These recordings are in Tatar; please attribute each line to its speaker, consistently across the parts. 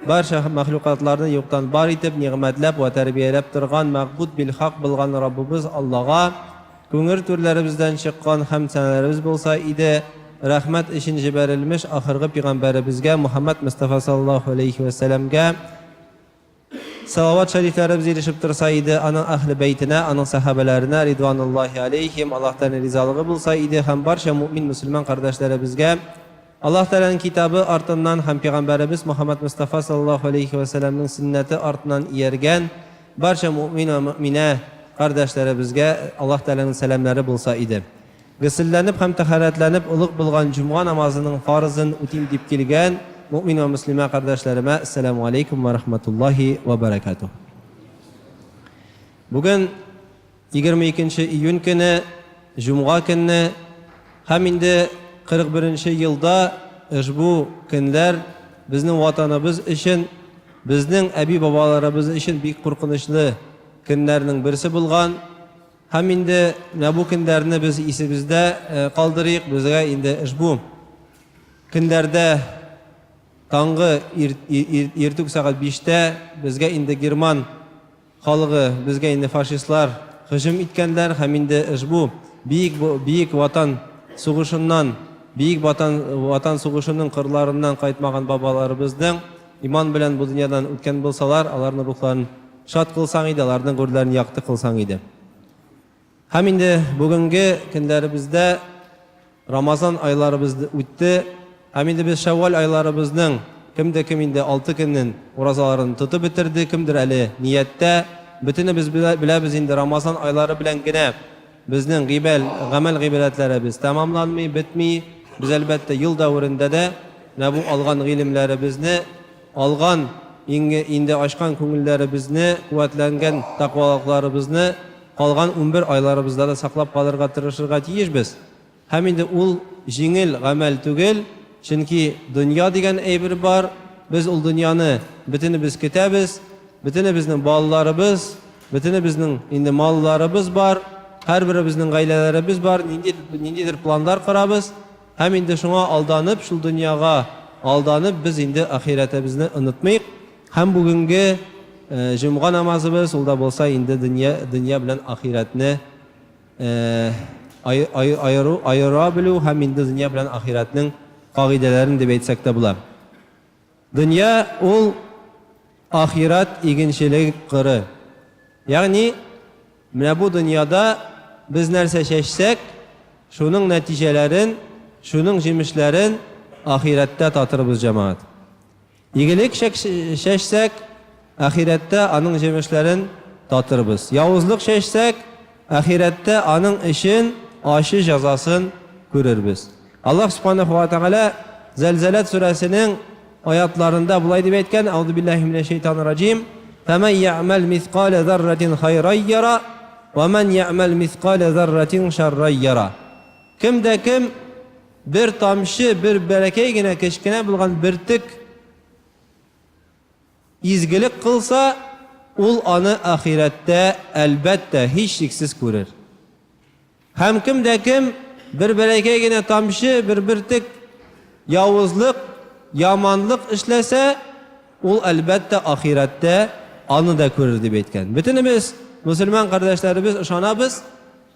Speaker 1: barcha mahluqotlarni yo'qdan bor etib, ni'matlab va tarbiyalab turgan ma'bud bil haq bo'lgan Rabbimiz Allohga ko'ngil turlarimizdan chiqqan hamd sanolarimiz bo'lsa edi. Rahmat için jibarilmiş ahirgi peygamberimizga Muhammed Mustafa sallallahu aleyhi ve sellem'ga salavat şeriflerimiz erişip tursaydı, onun ahli beytine, onun sahabelerine ridvanullahi aleyhim Allah'tan rizalığı bulsaydı, hem barcha mümin Müslüman kardeşlerimizge Allah Teala'nın kitabı ardından hem peygamberimiz Muhammed Mustafa sallallahu aleyhi ve sellem'in sünneti ardından yergen barcha mümin ve mümine kardeşlerimizge Allah Teala'nın selamları bulsaydı. Gısıllanıp hem taharetlenip ılık bulgan cuma namazının farzını utim dip kelgen mümin ve Müslüman kardeşlerime Esselamu Aleyküm ve Rahmetullahi ve Berekatuhu. Bugün 22. iyun günü, cuma günü, hem indi 41. yılda bu günler bizning vatanımız için, bizning abi babalarımız için büyük korkunçlu günlerinin birisi bulgan. Hem indi bu günlerini biz isimizde kaldırıyık, bizge indi bu günlerde tangı irtuk saat 5'te bizge indi German halkı, bizge indi faşistler hücum etkenler. Hem indi bu büyük vatan soğuşundan, büyük vatan soğuşunun kırlarından kayıtmagan babalarımızdan iman bilen bu dünyadan ötken bulsalar, alarının ruhlarını şat kılsan idi, alarının gurlarını yaktı kılsan idi. Hem indi bugünkü günlerimizde Ramazan aylarımızda öttü. Hem indi biz Şevval aylarımızın kim indi 6 günün orazalarını tutup bitirdi, kimdir eli niyette. Bütünü biz bilemiz indi Ramazan ayları bilen gene bizning gamel gıybetlerimiz tamamlanmay, bitmey. Biz elbette yıl davrında da bu algan ilimlerimizni, algan indi aşkan köngüllerimizni, kuvvetlengen takvalıklarımızını kalgan 11 aylarımızda da saklap kalırga tırışırga tiyiş biz. Hem indi ul jingil gamel tügel, çünkü dünya degen eybir var. Biz ul dünyanı bütünü biz kitabız, bütünü bizning balalarımız, bütünü bizning indi mallarımız var. Her biri bizning gaylelerimiz var. Nindidir planlar kurabız. Hem indi şuna aldanıp, şu dünyaga aldanıp biz indi ahiretimizni unutmayık. Hem bugünkü cuma namazımız olda bolsa indi dünya bilen ahiretini ayırabilu, hem indi dünya bilen ahiretinin kaidelerini de beytsek de bular. Dünya ol ahiret iginçilik kırı. Yani bu dünyada biz nerse seçsek, şunun neticelerin, şunun jimişlerin ahirette tatırımız cemaat. İyilik seçsek, ahirette anın jemişlerin tatırımız. Yavuzluk seçsek, ahirette anın işin aşı cezasını görürüz. Allah subhanahu wa ta'ala Zelzelet suresinin ayatlarında bulay deyip etken, Euzubillahimineşşeytanirracim. فَمَنْ يَعْمَلْ مِثْقَالَ ذَرَّةٍ خَيْرًا يَرَى وَمَنْ يَعْمَلْ مِثْقَالَ ذَرَّةٍ شَرًّا يَرَى. Kim bir tamşı, bir berekeyine keşkine bulgan bir tık izgilik kılsa, ul anı ahirette elbette hiç şiksiz görür. Hem kim bir berekeyine tamşı, bir tık yavuzluk, yamanlık işlese, ul elbette ahirette anı da görür deyip etken. Bütünümüz Müslüman kardeşlerimiz ışanabız.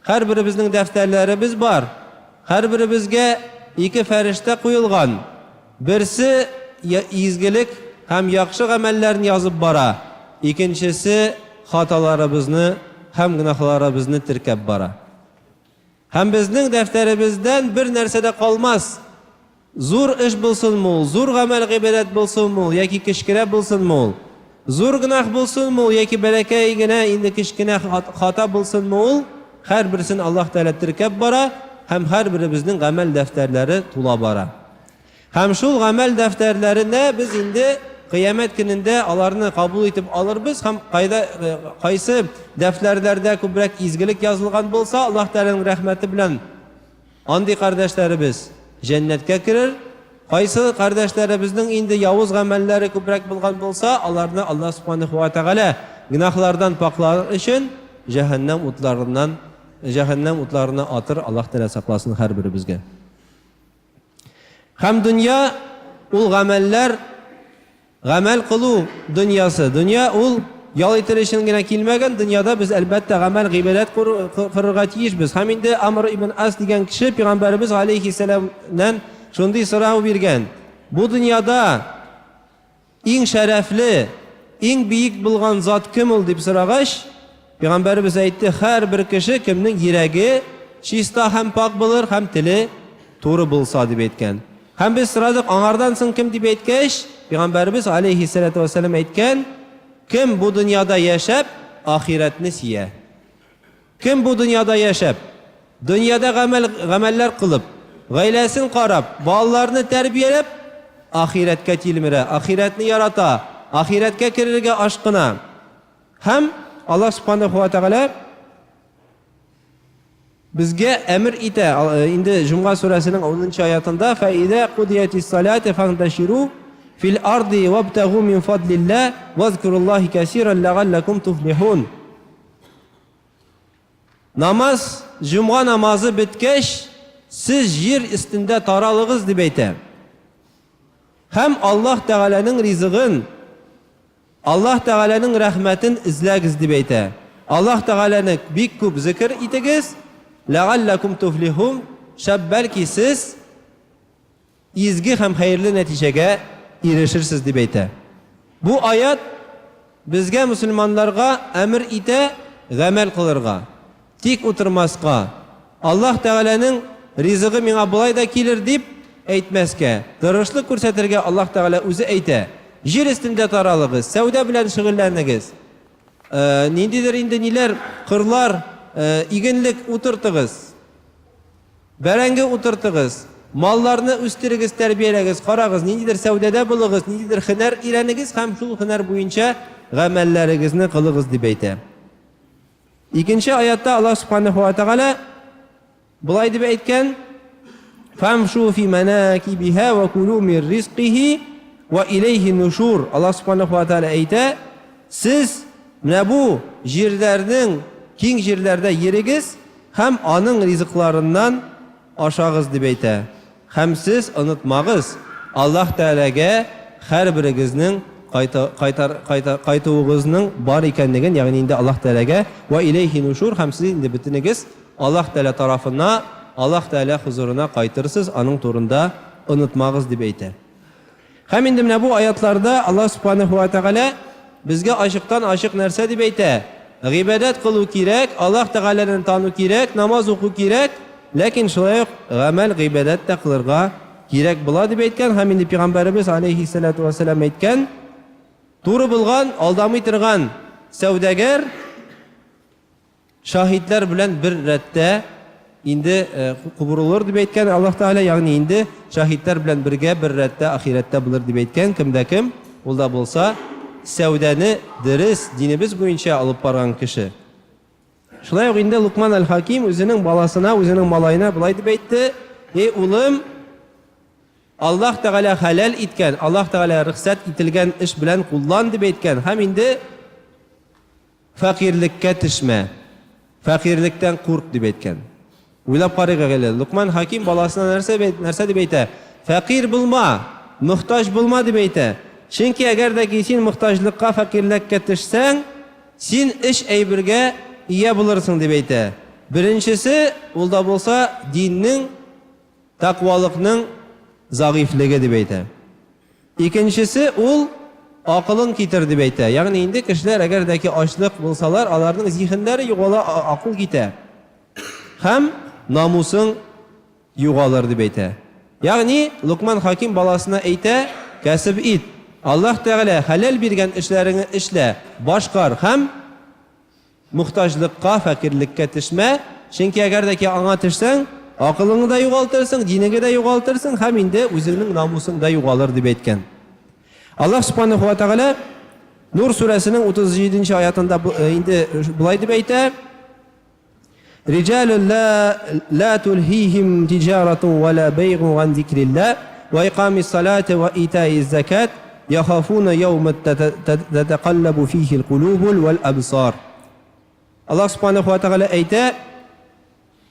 Speaker 1: Her birimizin defterlerimiz var. Her birimizge iki ferişte koyulgan. Birisi izgilik hem yakşı amellerini yazıp bara. İkincisi hatalarımızı hem günahlarımızı tirkep bara. Hem bizning defterimizden bir nersede kalmaz. Zor iş bulsun mu, zor amel gıybet bulsun mu, yaki kişkine bulsun mu, zor günah bulsun mu, yaki berekeyine indi kişkine hata bulsun mu, her birisini Allah Teala tirkep bara, hem her birimizin amel defterleri tula bara. Hem şu amel defterlerine biz indi kıyamet gününde alarını kabul edip alırız. Hem kaysı defterlerde kübrek izgilik yazılgan bolsa Allah Teala'nın rahmeti bilen andi kardeşlerimiz cennetke girer. Kaysı kardeşlerimizin indi yavuz amelleri kübrek bulgan bolsa alarını Allah subhanahu wa ta'ala günahlardan paklar için cehennem utlarına atır. Allah Teala saklasın her birimizge. Hem dünya ul ameller Гамәл кылу дөньясы. Дөнья ул ял итер өчен генә килмәгән. Дөньяда без әлбәттә гамәл, гыйбадәт кырырга тиешбез. Һәм инде Амр ибн Ас дигән кеше Пәйгамбәрбез алейхиссәламнан шундый сорау биргән. Бу дөньяда иң шәрәфле, иң биек булган зат кем ул дип сорагач, Пәйгамбәрбез әйтте: һәрбер кеше кемнең йөрәге чиста һәм пак булыр, һәм теле туры булса дип әйткән. Һәм без сорадык, аңардан соң кем дип әйткәч, Пәйгамбәрбез алейхиссәлату вассалам әйткән: кем бу дөньяда яшәп, ахиратны сөя. Кем бу дөньяда яшәп, дөньяда гамәлләр кылып, гаиләсен карап, балаларны тәрбияләп, ахиратка тилмерә, ахиратны ярата, ахиратка керергә ашкына. Һәм Аллаһ Субханаһу ва Тәгалә безгә әмр итә. Инде Җумга сүрәсенең 10-нчы аятында: "Фаида кудиятис салати фанташиру фил арди вабтагу мин фадлилlah вазкуруллаһи касиран лагаллакум туфлихун." Намаз, Җумга намазы биткәч, сез җир өстендә таралыгыз дип әйтә. Һәм Аллаһ Тәгаләнең ризыгын, Аллаһ Тәгаләнең рәхмәтен эзләгез дип әйтә. Аллаһ Тәгаләне бик күп зикр итегез, лагаллакум туфлихун, шәббәлки сез изге һәм хәерле нәтиҗәгә ирешерсез дип әйтә. Бу аят безгә мусламанларга әмр итә гамәл кылырга, тик утырмаска, Аллаһ Тәгаләнең ризыгы миңа булай да килер дип әйтмәскә, тырышлык күрсәтергә Аллаһ Тәгалә үзе әйтә. Җир өстендә таралыгыз, сәүдә белән шөгыльләнегез. Ниндидер инде ниләр, кырлар, игенлек утыртыгыз. Бәрәңге утыртыгыз. Малларны үстерегез, тәрбияләгез, карагыз, ниндидер сәүдәдә булыгыз, ниндидер һөнәр өйрәнегез һәм шул һөнәр буенча гамәлләрегезне кылыгыз дип әйтә. Икенче аятта Аллаһ Субханаһу ва Тәгалә булай дип әйткән: "Фамшу фи манакибиха ва кулу мир ризқихи ва илейхи нушур." Аллаһ Субханаһу ва Тәгалә әйтә: "Сез менә бу җирләрнең, киң җирләрдә йөрегез һәм аның ризыкларыннан ашагыз" дип әйтә. Һәм сез онытмагыз, Аллаһ Тәгаләгә һәрберегезнең кайтуыгызның бар икәнлеген, ягъни инде Аллаһ Тәгаләгә ва илейхи нушур, һәм сез инде бөтенегез Аллаһ Тәгалә тарафына, Аллаһ Тәгалә хузурына кайтырсыз, аның турында онытмагыз дип әйтә. Һәм инде менә бу аятларда Аллаһ Субханаһу ва Тәгалә безгә ачыктан ачык нәрсә дип әйтә. Гыйбадәт кылу кирәк, Аллаһ Тәгаләне тану кирәк, намаз уку кирәк, ләкин шулай ук гамәл, гыйбадәт тә кылырга кирәк була дип әйткән. Һәм инде Пәйгамбәрбез алейхиссалату вассалам әйткән: туры булган, алдамый торган сәүдәгәр шаһидләр белән бер рәттә инде кубурылыр дип әйткән Аллаһ Тәгалә, ягъни инде шаһидләр белән бергә бер рәттә ахиратта булыр дип әйткән. Кемдә кем? Ул да булса сәүдәне дөрес динебез буенча алып барган кеше. Шулай ук инде Лукман әл-Хаким үзенең баласына, үзенең малайына булай дип әйтте: "Эй улым, Аллаһ Тәгалә халал иткән, Аллаһ Тәгалә рөхсәт ителгән эш белән куллан" дип әйткән. Һәм инде фәкыйрьлеккә төшмә, фәкыйрьлектән курк дип әйткән. Уйлап карыйк әле, Лукман Хаким баласына нәрсә дип әйтә? Фәкыйр булма, мөхтаҗ булма дип әйтә. Чөнки әгәр дә син мөхтаҗлыкка, фәкыйрьлеккә төшсәң, син эш әйбергә ия булырсың дип әйтә. Беренчесе, ул да булса диннең, тақвалыкның зәгыйфлеге дип әйтә. Икенчесе, ул акылын китер дип әйтә. Ягъни инде кешеләр әгәр дә ачлык булсалар, аларның зиһеннәре югала, акыл китә. Һәм намусың югалыр дип әйтә. Ягъни Лукман Хаким баласына әйтә: "Кәсеп ит. Аллаһ Тәгалә халал биргән эшләреңне эшлә, башкар һәм мөхтаҗлыкка, фәкыйрьлеккә төшмә. Чөнки әгәр дә аңа төшсәң, акылыңны да югалтырсың, динеңне дә югалтырсың, һәм инде үзеңнең намусың да югалыр" дип әйткән. Аллаһ Субханаһу ва Тәгалә Нур сүрәсенең 37-нче аятында инде булай дип әйтә: "Риҗалун ла тулхихим тиҗаратун ва ла байгун ан зикриллах ва иқамис салати ва итаиз закат яхафуна яумат татaqallabu фихи алқулубу вал абсар." Аллаһ Субханаһу ва Тәгалә әйтә: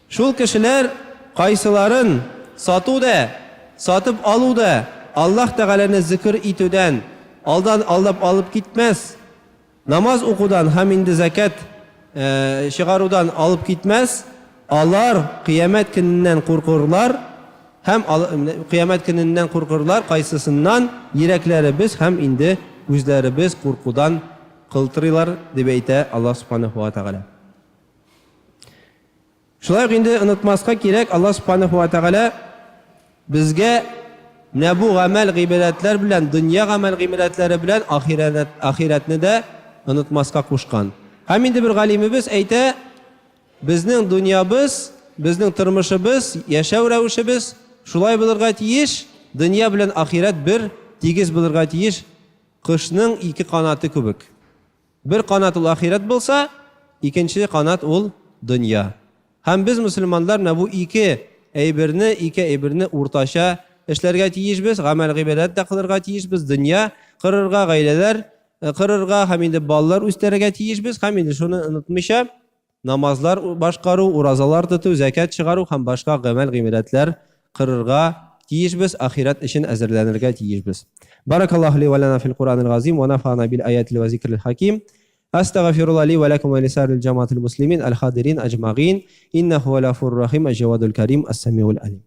Speaker 1: шул кешеләр кайсыларын сатуда, сатып алуда, Аллаһ Тәгаләне зикр итүдән, aldan aldab alıp gitmez. Namaz okudan hem indi zakat çıgarudan alıp gitmez. Allar kıyamet gününden korkurlar. Hem kıyamet gününden korkurlar kaysısından yürekleri biz hem indi gözleri biz korkudan kıltırılar deb ayta Allah subhanahu wa ta'ala. Şulay indi unutmaska gerek Allah subhanahu wa ta'ala bizge ne bu amel gıybetler bilen dünya amel gıybetleri bilen ahiretni de unutmaska kuşkan. Hem indi bir galimimiz ayta bizning dünyamız, bizning turmushimiz, yaşav ravishimiz şulay bilirga tiyish, dünya bilen ahiret bir tegiz bilirga tiyish. Kışning iki kanatı kubuk. Bir kanat ul ahiret bulsa, ikinci kanat ul dünya. Hem biz Müslümanlar ne bu iki eybirini urtaşa işlerge tiyish biz, amel gıybet de kılırga tiyish biz, dünya kırırga gayleler, kırırga hem indi ballar üstlerge tiyish biz, hem indi şunu unutmuşam. Namazlar başkaru, urazalar tutu, zekat çıgaru, hem başka amel gıybetler kırırga tiyish biz, ahiret için ezirlenirge tiyish biz. Barakallahu li ve lana fil Kur'anil azim ve nafa'na bil ayatil ve zikril hakim. Estağfirullah li ve lekum ve lisa'ril cemaatil muslimin el hadirin ecma'in. İnnehu ve lafur rahim ecevadul kerim es-semi'ul alim.